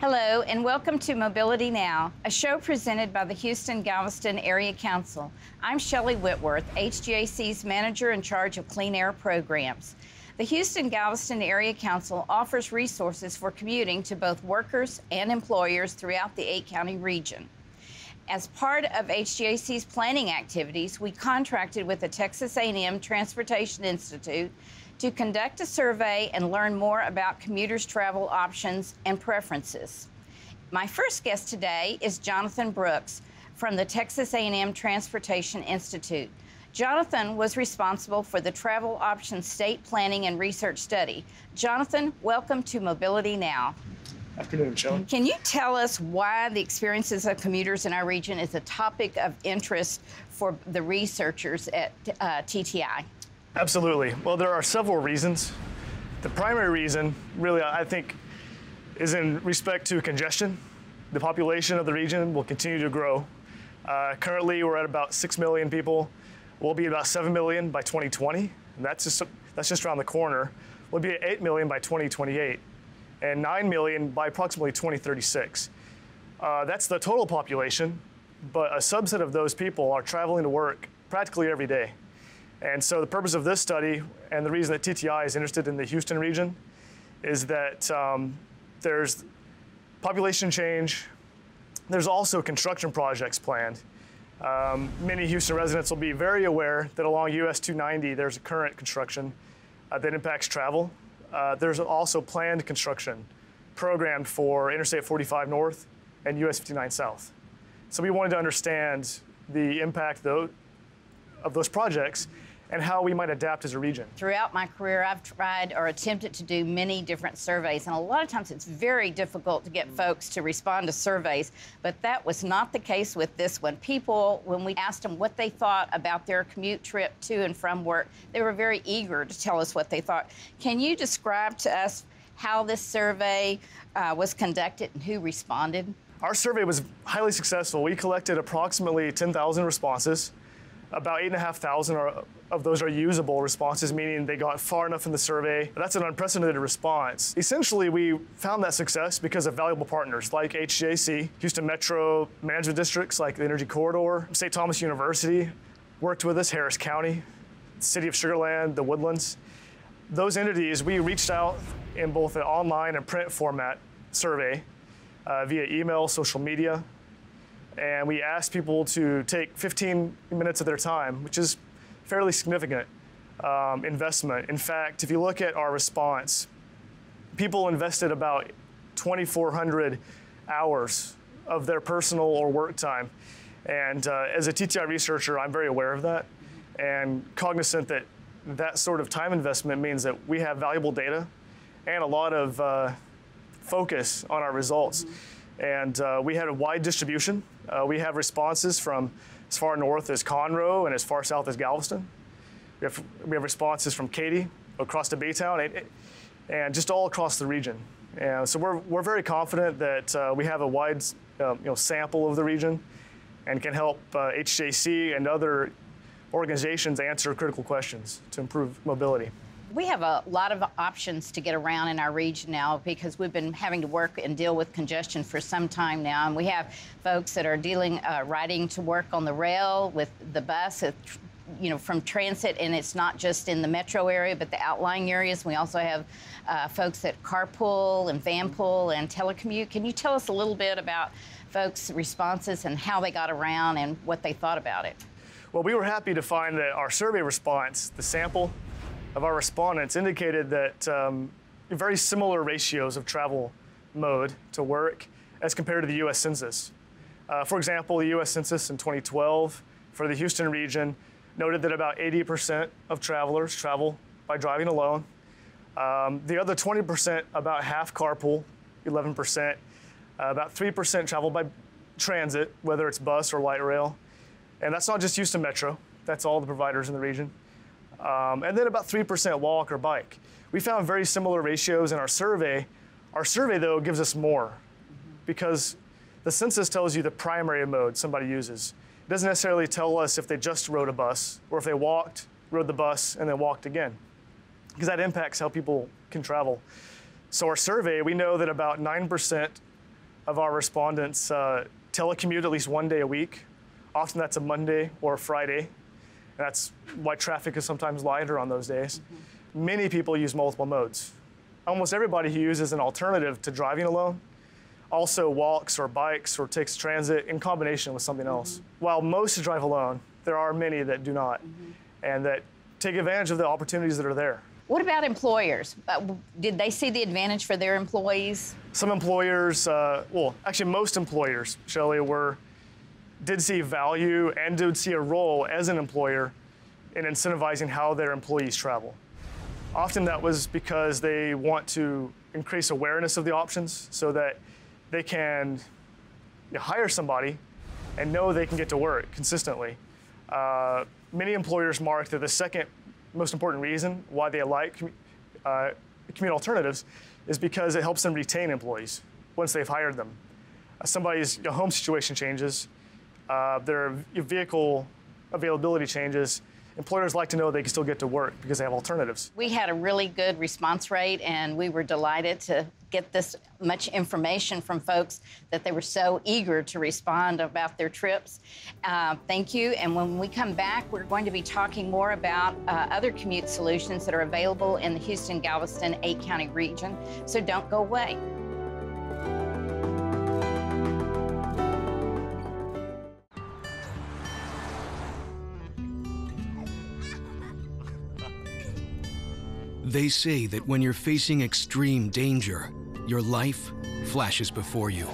Hello and welcome to Mobility Now, a show presented by the Houston-Galveston Area Council. I'm Shelly Whitworth, H-GAC's manager in charge of clean air programs. The Houston-Galveston Area Council offers resources for commuting to both workers and employers throughout the 8-county region. As part of H-GAC's planning activities, we contracted with the Texas A&M Transportation Institute to conduct a survey and learn more about commuters' travel options and preferences. My first guest today is Jonathan Brooks from the Texas A&M Transportation Institute. Jonathan was responsible for the Travel Options State Planning and Research Study. Jonathan, welcome to Mobility Now. Afternoon, Shelly. Can you tell us why the experiences of commuters in our region is a topic of interest for the researchers at TTI? Absolutely. Well, there are several reasons. The primary reason, really, I think, is in respect to congestion. The population of the region will continue to grow. Currently, we're at about 6 million people. We'll be about 7 million by 2020. And that's just around the corner. We'll be at 8 million by 2028 and 9 million by approximately 2036. That's the total population, but a subset of those people are traveling to work practically every day. And so the purpose of this study, and the reason that TTI is interested in the Houston region, is that there's population change. There's also construction projects planned. Many Houston residents will be very aware that along US 290, there's a current construction that impacts travel. There's also planned construction programmed for Interstate 45 North and US 59 South. So we wanted to understand the impact of those projects and how we might adapt as a region. Throughout my career, I've tried or attempted to do many different surveys, and a lot of times it's very difficult to get folks to respond to surveys, but that was not the case with this one. People, when we asked them what they thought about their commute trip to and from work, they were very eager to tell us what they thought. Can you describe to us how this survey was conducted and who responded? Our survey was highly successful. We collected approximately 10,000 responses. About 8,500 of those are usable responses, meaning they got far enough in the survey. That's an unprecedented response. Essentially, we found that success because of valuable partners like H-GAC, Houston Metro management districts like the Energy Corridor, St. Thomas University worked with us, Harris County, City of Sugar Land, the Woodlands. Those entities, we reached out in both an online and print format survey via email, social media, and we asked people to take 15 minutes of their time, which is fairly significant investment. In fact, if you look at our response, people invested about 2,400 hours of their personal or work time. And as a TTI researcher, I'm very aware of that and cognizant that that sort of time investment means that we have valuable data and a lot of focus on our results. And we had a wide distribution. We have responses from as far north as Conroe and as far south as Galveston. We have responses from Katy, across to Baytown, and just all across the region. And so we're very confident that we have a wide sample of the region and can help H-GAC and other organizations answer critical questions to improve mobility. We have a lot of options to get around in our region now because we've been having to work and deal with congestion for some time now. And we have folks that are riding to work on the rail with the bus, from transit, and it's not just in the metro area, but the outlying areas. We also have folks that carpool and vanpool and telecommute. Can you tell us a little bit about folks' responses and how they got around and what they thought about it? Well, we were happy to find that our survey response, the sample of our respondents, indicated that very similar ratios of travel mode to work as compared to the U.S. Census. For example, the U.S. Census in 2012 for the Houston region noted that about 80% of travelers travel by driving alone. The other 20%, about half carpool, 11%. About 3% travel by transit, whether it's bus or light rail. And that's not just Houston Metro, that's all the providers in the region. And then about 3% walk or bike. We found very similar ratios in our survey. Our survey, though, gives us more because the census tells you the primary mode somebody uses. It doesn't necessarily tell us if they just rode a bus or if they walked, rode the bus, and then walked again, because that impacts how people can travel. So our survey, we know that about 9% of our respondents telecommute at least one day a week. Often that's a Monday or a Friday. And that's why traffic is sometimes lighter on those days. Many people use multiple modes. Almost everybody who uses an alternative to driving alone also walks or bikes or takes transit in combination with something else. While most drive alone, there are many that do not and that take advantage of the opportunities that are there. What about employers? Did they see the advantage for their employees? Some employers, well, actually most employers, Shelly, did see value and did see a role as an employer in incentivizing how their employees travel. Often that was because they want to increase awareness of the options so that they can hire somebody and know they can get to work consistently. Many employers mark that the second most important reason why they like commute alternatives is because it helps them retain employees once they've hired them. Somebody's home situation changes, their vehicle availability changes. Employers like to know they can still get to work because they have alternatives. We had a really good response rate, and we were delighted to get this much information from folks that they were so eager to respond about their trips. Thank you. And when we come back, we're going to be talking more about other commute solutions that are available in the Houston-Galveston 8-county region. So don't go away. They say that when you're facing extreme danger, your life flashes before you.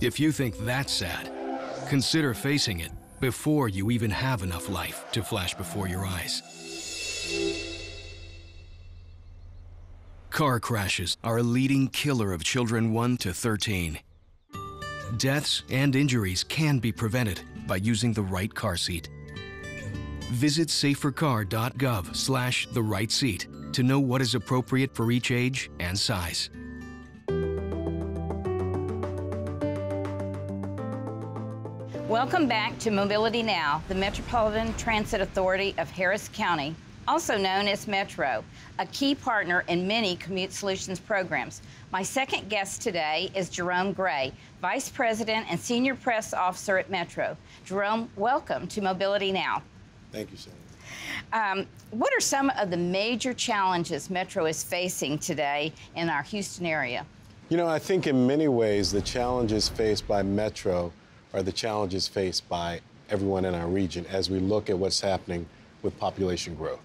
If you think that's sad, consider facing it before you even have enough life to flash before your eyes. Car crashes are a leading killer of children 1 to 13. Deaths and injuries can be prevented by using the right car seat. Visit safercar.gov/the-right-seat to know what is appropriate for each age and size. Welcome back to Mobility Now, the Metropolitan Transit Authority of Harris County, also known as Metro, a key partner in many commute solutions programs. My second guest today is Jerome Gray, Vice President and Senior Press Officer at Metro. Jerome, welcome to Mobility Now. Thank you, Shelly. What are some of the major challenges Metro is facing today in our Houston area? You know, I think in many ways the challenges faced by Metro are the challenges faced by everyone in our region as we look at what's happening with population growth.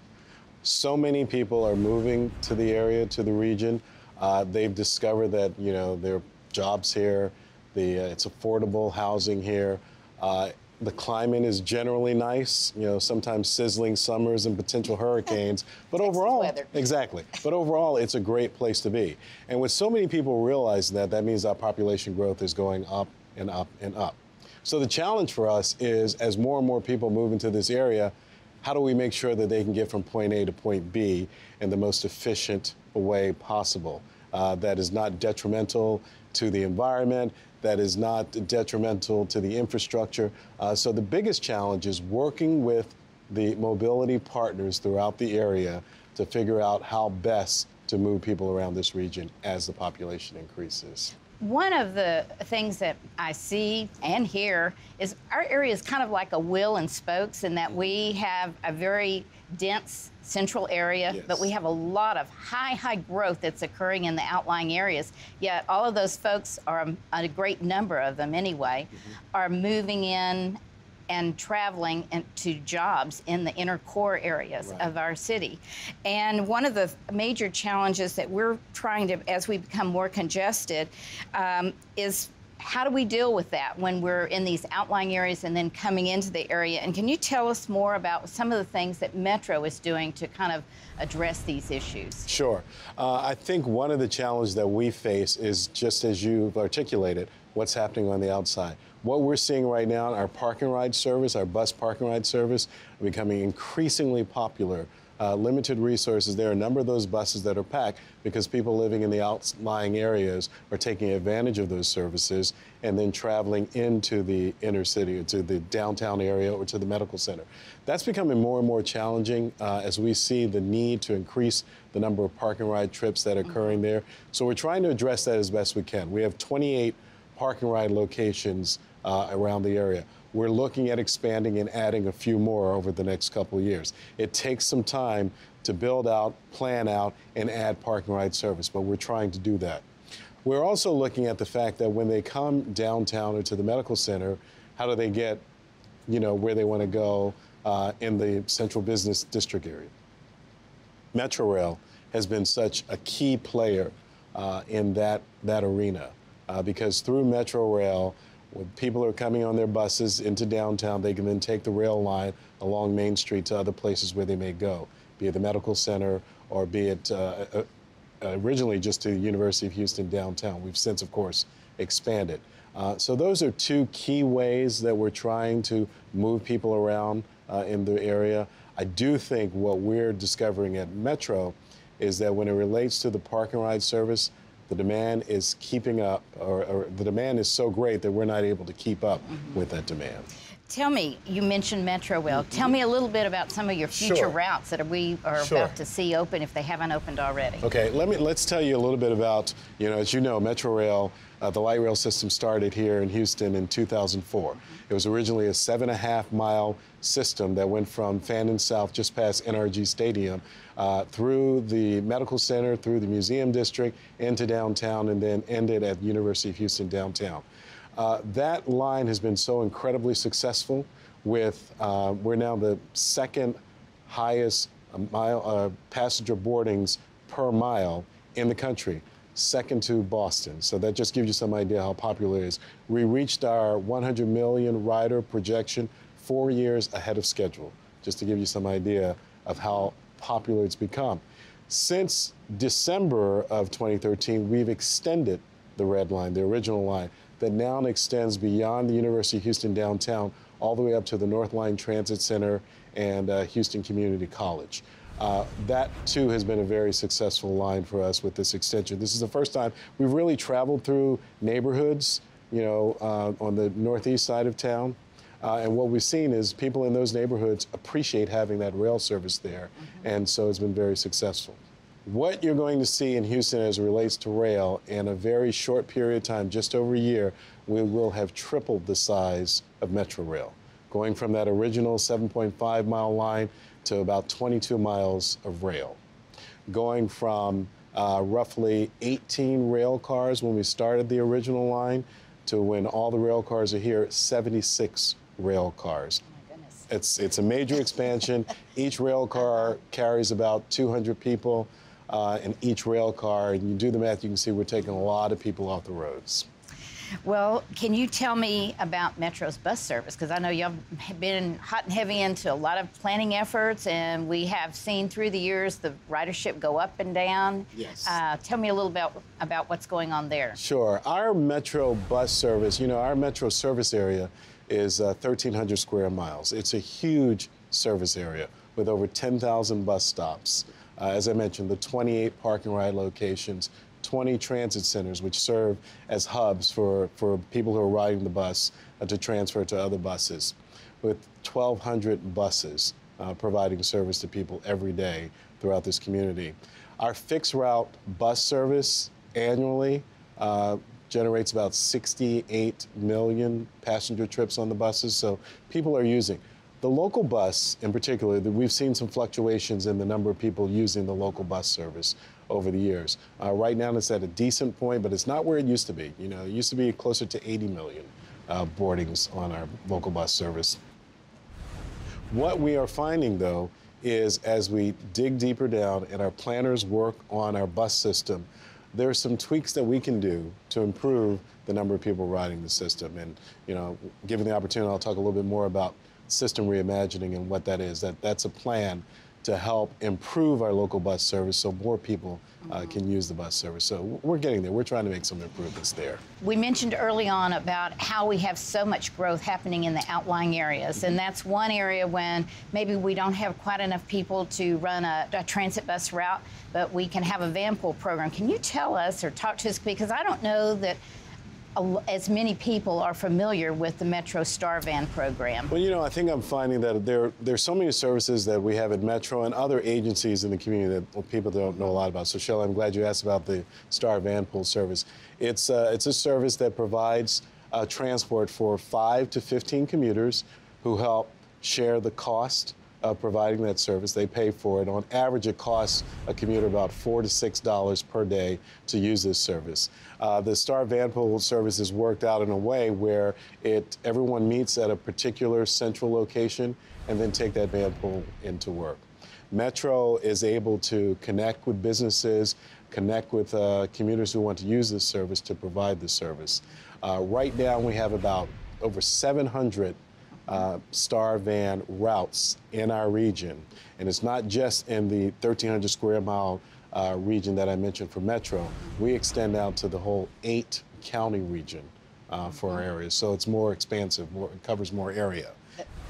So many people are moving to the area, to the region. They've discovered that, there are jobs here, it's affordable housing here. The climate is generally nice, sometimes sizzling summers and potential hurricanes, but overall, weather. Exactly. But overall, it's a great place to be. And with so many people realizing that, that means our population growth is going up and up and up. So the challenge for us is, as more and more people move into this area, how do we make sure that they can get from point A to point B in the most efficient way possible? That is not detrimental to the environment, that is not detrimental to the infrastructure. So the biggest challenge is working with the mobility partners throughout the area to figure out how best to move people around this region as the population increases. One of the things that I see and hear is our area is kind of like a wheel and spokes in that we have a very dense central area, Yes. but we have a lot of high growth that's occurring in the outlying areas. Yet all of those folks, are a great number of them anyway, are moving in and traveling to jobs in the inner core areas Right. of our city. And one of the major challenges that we're trying to, as we become more congested, is how do we deal with that when we're in these outlying areas and then coming into the area? And can you tell us more about some of the things that Metro is doing to kind of address these issues? Sure. I think one of the challenges that we face is, just as you've articulated, what's happening on the outside. What we're seeing right now, our park and ride service, our bus park and ride service, are becoming increasingly popular. Limited resources. There are a number of those buses that are packed because people living in the outlying areas are taking advantage of those services and then traveling into the inner city, or to the downtown area, or to the medical center. That's becoming more and more challenging as we see the need to increase the number of park and ride trips that are occurring there. So we're trying to address that as best we can. We have 28 park and ride locations around the area. We're looking at expanding and adding a few more over the next couple of years. It takes some time to build out, plan out, and add park and ride service, but we're trying to do that. We're also looking at the fact that when they come downtown or to the medical center, how do they get, where they want to go in the central business district area? Metrorail has been such a key player in that arena because through Metrorail, when people are coming on their buses into downtown, they can then take the rail line along Main Street to other places where they may go, be it the medical center or be it originally just to the University of Houston downtown. We've since, of course, expanded. So those are two key ways that we're trying to move people around in the area. I do think what we're discovering at Metro is that when it relates to the park and ride service, the demand is keeping up, or the demand is so great that we're not able to keep up with that demand. Tell me, you mentioned Metrorail. Tell me a little bit about some of your future routes that we are about to see open if they haven't opened already. Okay, let's tell you a little bit about, as you know, Metrorail, the light rail system started here in Houston in 2004. It was originally a 7.5-mile system that went from Fandon South, just past NRG Stadium, through the medical center, through the museum district, into downtown, and then ended at the University of Houston downtown. That line has been so incredibly successful with, we're now the second highest passenger boardings per mile in the country, second to Boston. So that just gives you some idea how popular it is. We reached our 100 million rider projection 4 years ahead of schedule, just to give you some idea of how popular it's become. Since December of 2013, we've extended the red line, the original line, that now extends beyond the University of Houston downtown all the way up to the North Line Transit Center and Houston Community College. That, too, has been a very successful line for us with this extension. This is the first time we've really traveled through neighborhoods, on the northeast side of town. And what we've seen is people in those neighborhoods appreciate having that rail service there. And so it's been very successful. What you're going to see in Houston as it relates to rail in a very short period of time, just over a year, we will have tripled the size of Metrorail, going from that original 7.5-mile line to about 22 miles of rail, going from roughly 18 rail cars when we started the original line to when all the rail cars are here, 76 rail cars. Oh my goodness. It's a major expansion. Each rail car carries about 200 people. In each rail car, and you do the math, you can see we're taking a lot of people off the roads. Well, can you tell me about Metro's bus service? Because I know y'all have been hot and heavy into a lot of planning efforts, and we have seen through the years the ridership go up and down. Yes. Tell me a little about what's going on there. Sure. Our Metro bus service, our Metro service area is 1,300 square miles. It's a huge service area with over 10,000 bus stops. As I mentioned, the 28 park and ride locations, 20 transit centers, which serve as hubs for people who are riding the bus to transfer to other buses, with 1,200 buses providing service to people every day throughout this community. Our fixed route bus service annually generates about 68 million passenger trips on the buses, so people are using. The local bus, in particular, we've seen some fluctuations in the number of people using the local bus service over the years. Right now, it's at a decent point, but it's not where it used to be. It used to be closer to 80 million boardings on our local bus service. What we are finding, though, is as we dig deeper down and our planners work on our bus system, there are some tweaks that we can do to improve the number of people riding the system. And, given the opportunity, I'll talk a little bit more about system reimagining and what that is. That's a plan to help improve our local bus service so more people can use the bus service. So we're getting there. We're trying to make some improvements there. We mentioned early on about how we have so much growth happening in the outlying areas, and that's one area when maybe we don't have quite enough people to run a transit bus route, but we can have a vanpool program. Can you tell us or talk to us, because I don't know that as many people are familiar with the Metro Star Van program. Well, you know, I think I'm finding that there's so many services that we have at Metro and other agencies in the community that people don't know a lot about. So, Shelly, I'm glad you asked about the Star Vanpool service. It's a service that provides transport for 5 to 15 commuters who help share the cost of providing that service. They pay for it. On average, it costs a commuter about $4 to $6 per day to use this service. The Star Vanpool service is worked out in a way where everyone meets at a particular central location and then take that vanpool into work. Metro is able to connect with businesses, connect with commuters who want to use this service to provide the service. Right now, we have about over 700 Star Van routes in our region. And it's not just in the 1,300 square mile region that I mentioned for Metro. We extend out to the whole 8-county region for our area. So it's more expansive, it covers more area.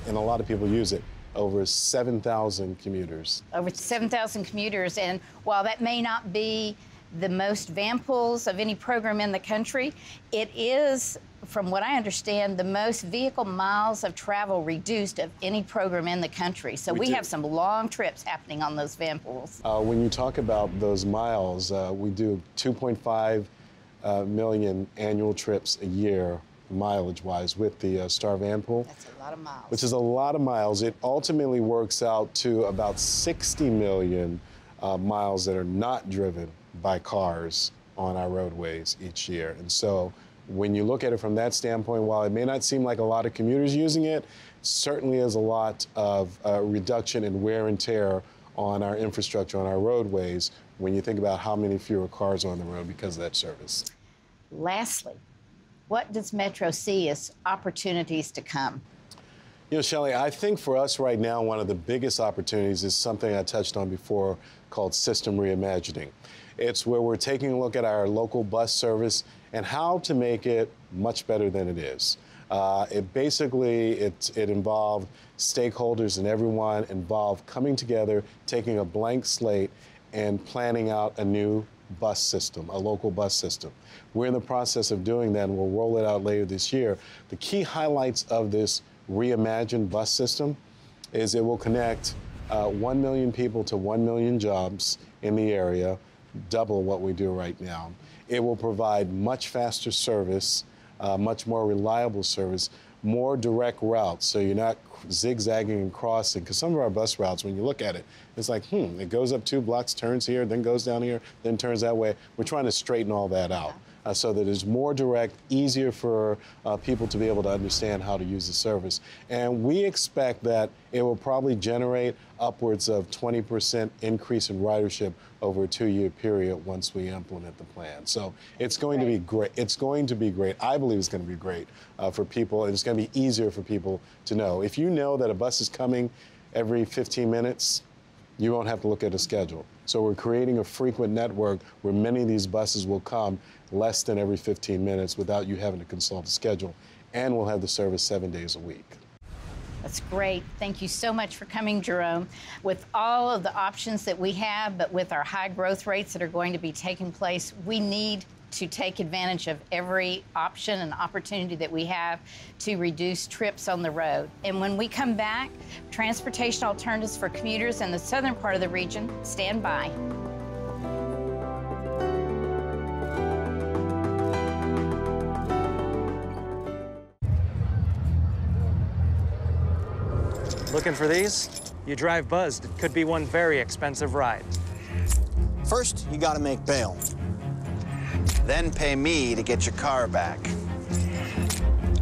And a lot of people use it. Over 7,000 commuters. Over 7,000 commuters. And while that may not be the most vanpools of any program in the country, it is, from what I understand, the most vehicle miles of travel reduced of any program in the country. So we have some long trips happening on those vanpools. When you talk about those miles, we do 2.5 million annual trips a year, mileage-wise, with the Star Vanpool. That's a lot of miles. Which is a lot of miles. It ultimately works out to about 60 million miles that are not driven by cars on our roadways each year. And so when you look at it from that standpoint, while it may not seem like a lot of commuters using it, certainly is a lot of reduction in wear and tear on our infrastructure, on our roadways, when you think about how many fewer cars are on the road because of that service. Lastly, what does Metro see as opportunities to come? You know, Shelly, I think for us right now, one of the biggest opportunities is something I touched on before called system reimagining. It's where we're taking a look at our local bus service and how to make it much better than it is. It involved stakeholders and everyone involved coming together, taking a blank slate and planning out a new bus system, a local bus system. We're in the process of doing that and we'll roll it out later this year. The key highlights of this reimagined bus system is it will connect 1 million people to 1 million jobs in the area, double what we do right now. It will provide much faster service, much more reliable service, more direct routes, so you're not zigzagging and crossing, because some of our bus routes, when you look at it, it's like, it goes up 2 blocks, turns here, then goes down here, then turns that way. We're trying to straighten all that out. So that it's more direct, easier for people to be able to understand how to use the service. And we expect that it will probably generate upwards of 20% increase in ridership over a 2-year period once we implement the plan. So it's going to be great. It's going to be great. I believe it's going to be great for people, and it's going to be easier for people to know. If you know that a bus is coming every 15 minutes, you won't have to look at a schedule. So we're creating a frequent network where many of these buses will come less than every 15 minutes without you having to consult a schedule. And we'll have the service 7 days a week. That's great. Thank you so much for coming, Jerome. With all of the options that we have, but with our high growth rates that are going to be taking place, we need to take advantage of every option and opportunity that we have to reduce trips on the road. And when we come back, transportation alternatives for commuters in the southern part of the region, stand by. Looking for these? You drive buzzed. It could be one very expensive ride. First, you gotta make bail. Then pay me to get your car back.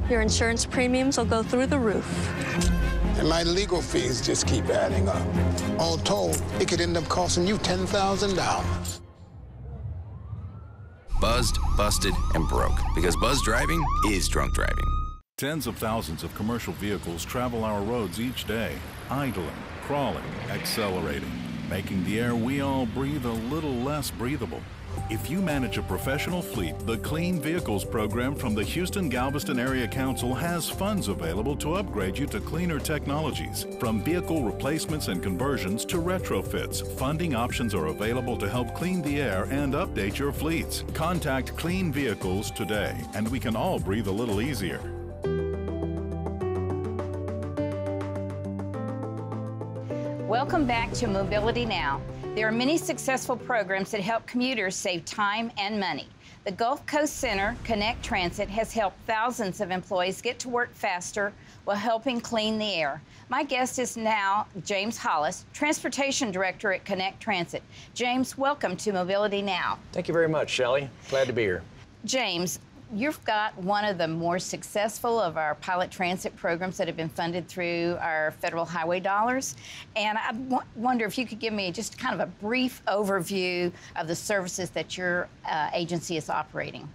Your insurance premiums will go through the roof. And my legal fees just keep adding up. All told, it could end up costing you $10,000. Buzzed, busted, and broke. Because buzz driving is drunk driving. Tens of thousands of commercial vehicles travel our roads each day, idling, crawling, accelerating, making the air we all breathe a little less breathable. If you manage a professional fleet, the Clean Vehicles program from the Houston-Galveston Area Council has funds available to upgrade you to cleaner technologies. From vehicle replacements and conversions to retrofits, funding options are available to help clean the air and update your fleets. Contact Clean Vehicles today, and we can all breathe a little easier. Welcome back to Mobility Now. There are many successful programs that help commuters save time and money. The Gulf Coast Center Connect Transit has helped thousands of employees get to work faster while helping clean the air. My guest is now James Hollis, Transportation Director at Connect Transit. James, welcome to Mobility Now. Thank you very much, Shelly. Glad to be here. James, you've got one of the more successful of our pilot transit programs that have been funded through our federal highway dollars. And I wonder if you could give me just kind of a brief overview of the services that your agency is operating.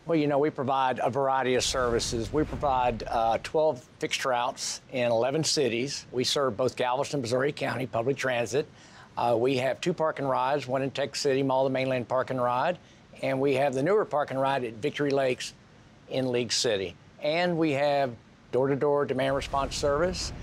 Well, you know, we provide a variety of services. We provide 12 fixed routes in 11 cities. We serve both Galveston and Brazoria County public transit. We have 2 parking rides, one in Texas City, Mall of the Mainland Park and Ride. And we have the newer parking ride at Victory Lakes in League City. And we have door-to-door demand response service.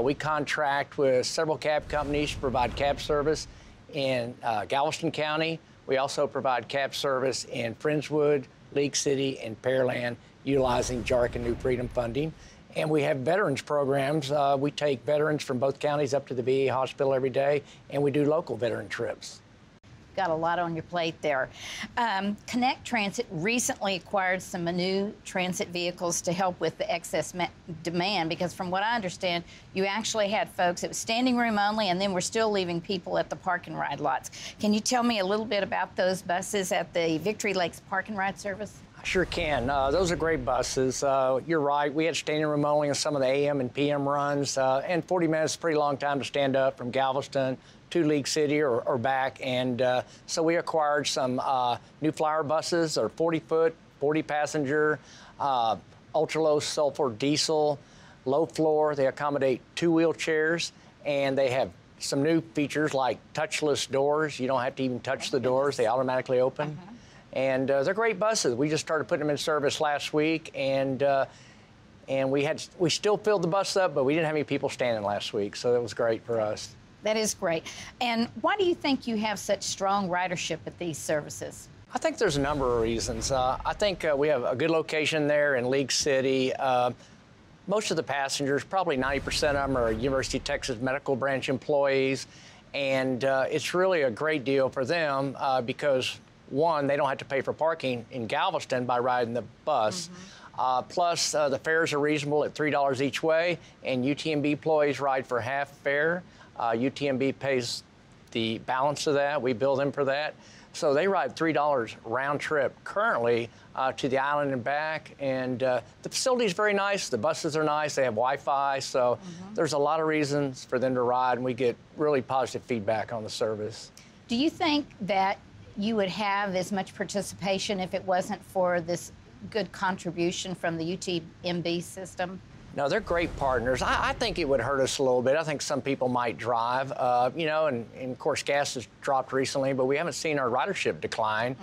We contract with several cab companies to provide cab service in Galveston County. We also provide cab service in Friendswood, League City, and Pearland, utilizing JARC and New Freedom funding. And we have veterans programs. We take veterans from both counties up to the VA hospital every day, and we do local veteran trips. Got a lot on your plate there. Connect Transit recently acquired some new transit vehicles to help with the excess demand, because from what I understand, you actually had folks, it was standing room only, and then we're still leaving people at the park and ride lots. Can you tell me a little bit about those buses at the Victory Lakes Park and Ride service? I sure can. Those are great buses. You're right. We had standing room only on some of the AM and PM runs, and 40 minutes is a pretty long time to stand up from Galveston to League City or back. And so we acquired some new Flyer buses, or 40-foot, 40-passenger, ultra-low sulfur diesel, low floor. They accommodate 2 wheelchairs, and they have some new features like touchless doors. You don't have to even touch the doors. They automatically open. And they're great buses. We just started putting them in service last week, and we still filled the bus up, but we didn't have any people standing last week, so that was great for us. That is great. And why do you think you have such strong ridership at these services? I think there's a number of reasons. I think we have a good location there in League City. Most of the passengers, probably 90% of them, are University of Texas medical branch employees, and it's really a great deal for them because, one, they don't have to pay for parking in Galveston by riding the bus. Plus, the fares are reasonable at $3 each way, and UTMB employees ride for half fare. UTMB pays the balance of that. We bill them for that. So they ride $3 round trip currently to the island and back. And the facility is very nice. The buses are nice. They have Wi-Fi. So there's a lot of reasons for them to ride, and we get really positive feedback on the service. Do you think that you would have as much participation if it wasn't for this good contribution from the UTMB system? No, they're great partners. I think it would hurt us a little bit. I think some people might drive, you know, and of course gas has dropped recently, but we haven't seen our ridership decline.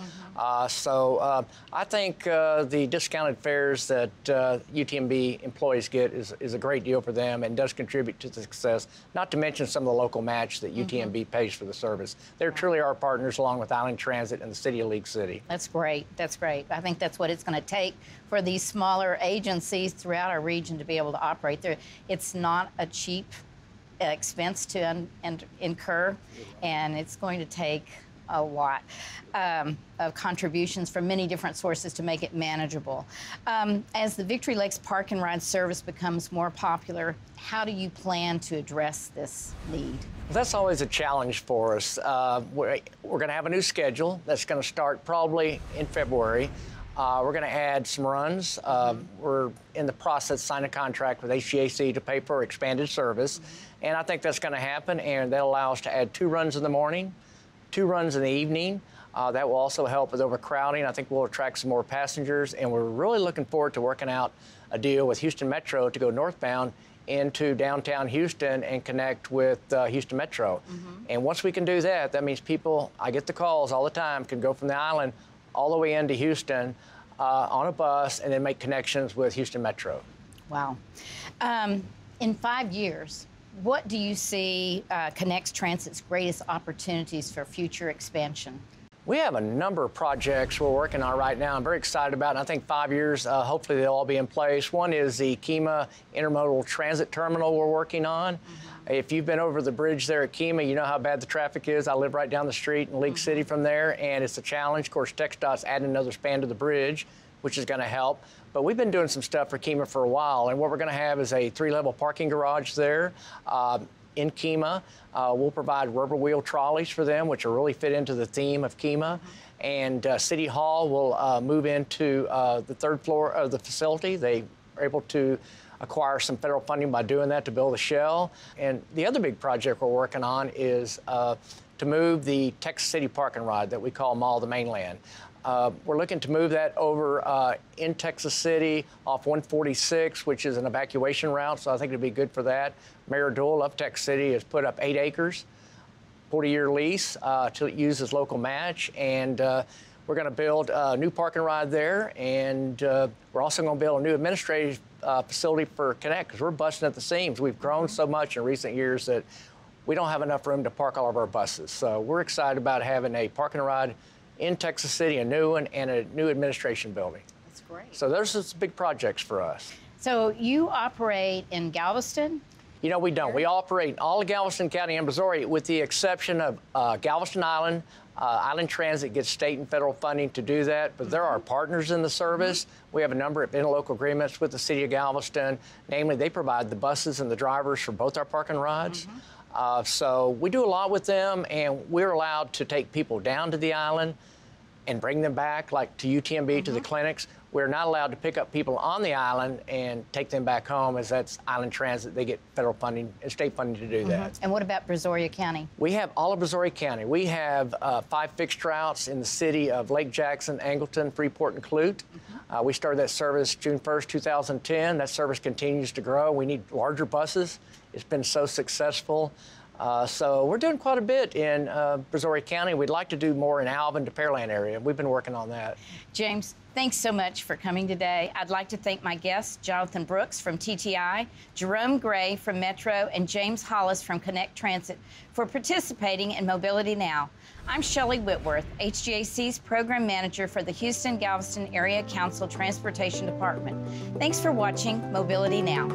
So I think the discounted fares that UTMB employees get is a great deal for them and does contribute to the success, not to mention some of the local match that UTMB pays for the service. They're truly our partners, along with Island Transit and the City of League City. That's great. That's great. I think that's what it's going to take for these smaller agencies throughout our region to be able to operate there. It's not a cheap expense to incur, and it's going to take a lot of contributions from many different sources to make it manageable. As the Victory Lakes Park and Ride service becomes more popular, how do you plan to address this need? That's always a challenge for us. We're going to have a new schedule that's going to start probably in February. We're going to add some runs. We're in the process of signing a contract with H-GAC to pay for expanded service. And I think that's going to happen, and that'll allow us to add 2 runs in the morning, 2 runs in the evening. That will also help with overcrowding. I think we'll attract some more passengers, and we're really looking forward to working out a deal with Houston Metro to go northbound into downtown Houston and connect with Houston Metro. And once we can do that, that means people, I get the calls all the time, can go from the island all the way into Houston on a bus and then make connections with Houston Metro. Wow. In 5 years, what do you see Connect Transit's greatest opportunities for future expansion? We have a number of projects we're working on right now. I'm very excited about, and I think 5 years, hopefully they'll all be in place. One is the Kemah Intermodal Transit Terminal we're working on. If you've been over the bridge there at Kemah, you know how bad the traffic is. I live right down the street in League City from there, and it's a challenge. Of course, TxDOT's adding another span to the bridge, which is going to help. But we've been doing some stuff for Kemah for a while, and what we're going to have is a 3-level parking garage there. In Kemah, we'll provide rubber wheel trolleys for them, which will really fit into the theme of Kemah. And City Hall will move into the 3rd floor of the facility. They are able to acquire some federal funding by doing that to build a shell. And the other big project we're working on is to move the Texas City park and ride that we call Mall of the Mainland. We're looking to move that over in Texas City off 146, which is an evacuation route, so I think it'd be good for that. Mayor Doyle of Texas City has put up 8 acres, 40-year lease to use as local match, and we're going to build a new park and ride there, and we're also going to build a new administrative facility for Connect, because we're busting at the seams. We've grown so much in recent years that we don't have enough room to park all of our buses. So we're excited about having a park and ride in Texas City, a new one, and a new administration building. That's great. So those are some big projects for us. So you operate in Galveston? You know, we don't. We operate in all of Galveston County and Brazoria, with the exception of Galveston Island. Island Transit gets state and federal funding to do that, but there are partners in the service. We have a number of interlocal agreements with the city of Galveston. Namely, they provide the buses and the drivers for both our park and rides. So we do a lot with them, and we're allowed to take people down to the island and bring them back, like to UTMB, to the clinics. We're not allowed to pick up people on the island and take them back home, as that's Island Transit. They get federal funding and state funding to do that. And what about Brazoria County? We have all of Brazoria County. We have 5 fixed routes in the city of Lake Jackson, Angleton, Freeport, and Commute. We started that service June 1st, 2010. That service continues to grow. We need larger buses. It's been so successful. So we're doing quite a bit in Brazoria County. We'd like to do more in Alvin to Pearland area. We've been working on that. James, thanks so much for coming today. I'd like to thank my guests, Jonathan Brooks from TTI, Jerome Gray from Metro, and James Hollis from Connect Transit for participating in Mobility Now. I'm Shelly Whitworth, H-GAC's Program Manager for the Houston-Galveston Area Council Transportation Department. Thanks for watching Mobility Now.